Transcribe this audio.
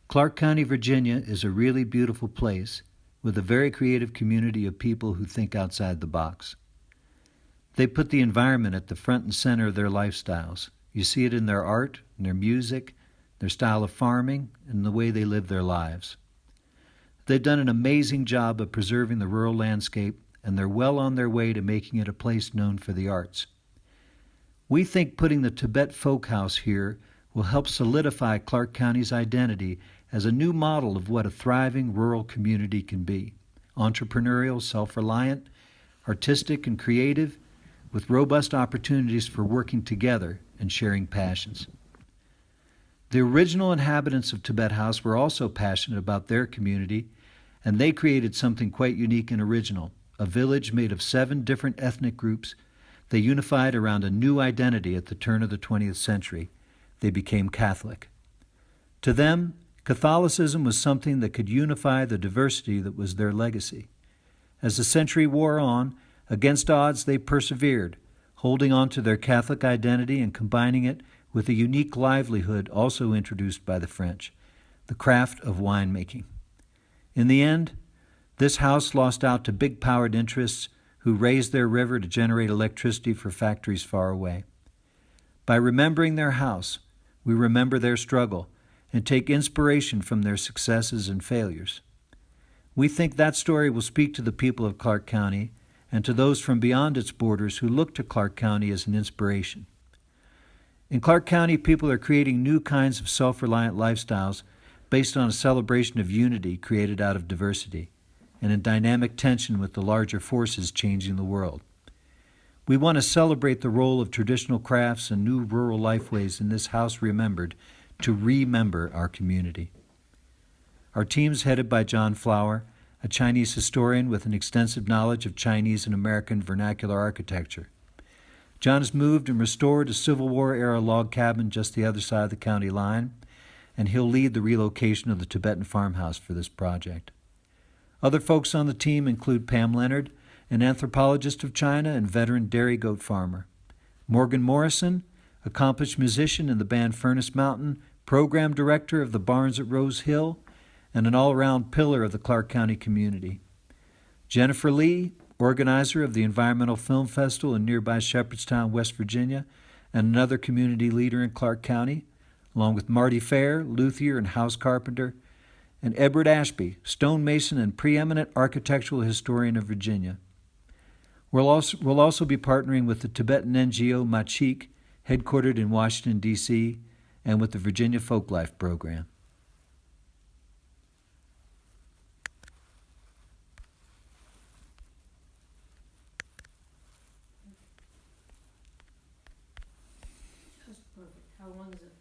Clarke County, Virginia is a really beautiful place with a very creative community of people who think outside the box. They put the environment at the front and center of their lifestyles. You see it in their art, in their music, their style of farming, and the way they live their lives. They've done an amazing job of preserving the rural landscape, and they're well on their way to making it a place known for the arts. We think putting the Tibet Folk House here will help solidify Clarke County's identity as a new model of what a thriving rural community can be: entrepreneurial, self-reliant, artistic, and creative, with robust opportunities for working together and sharing passions. The original inhabitants of Tibet House were also passionate about their community, and they created something quite unique and original: a village made of 7 different ethnic groups. They unified around a new identity at the turn of the 20th century. They became Catholic. To them, Catholicism was something that could unify the diversity that was their legacy. As the century wore on, against odds they persevered, holding on to their Catholic identity and combining it with a unique livelihood also introduced by the French: the craft of winemaking. In the end, this house lost out to big-powered interests who raised their river to generate electricity for factories far away. By remembering their house, we remember their struggle and take inspiration from their successes and failures. We think that story will speak to the people of Clarke County and to those from beyond its borders who look to Clarke County as an inspiration. In Clarke County, people are creating new kinds of self-reliant lifestyles based on a celebration of unity created out of diversity and in dynamic tension with the larger forces changing the world. We want to celebrate the role of traditional crafts and new rural lifeways in this house remembered to remember our community. Our team's headed by John Flower, a Chinese historian with an extensive knowledge of Chinese and American vernacular architecture. John has moved and restored a Civil War-era log cabin just the other side of the county line, and he'll lead the relocation of the Tibetan farmhouse for this project. Other folks on the team include Pam Leonard, an anthropologist of China and veteran dairy goat farmer; Morgan Morrison, accomplished musician in the band Furnace Mountain, program director of the Barns at Rose Hill, and an all-around pillar of the Clarke County community; Jennifer Lee, organizer of the Environmental Film Festival in nearby Shepherdstown, West Virginia, and another community leader in Clarke County, along with Marty Fair, luthier and house carpenter, and Edward Ashby, stonemason and preeminent architectural historian of Virginia. We'll also be partnering with the Tibetan NGO Machik, headquartered in Washington, D.C., and with the Virginia Folklife Program. Just perfect. How long is it?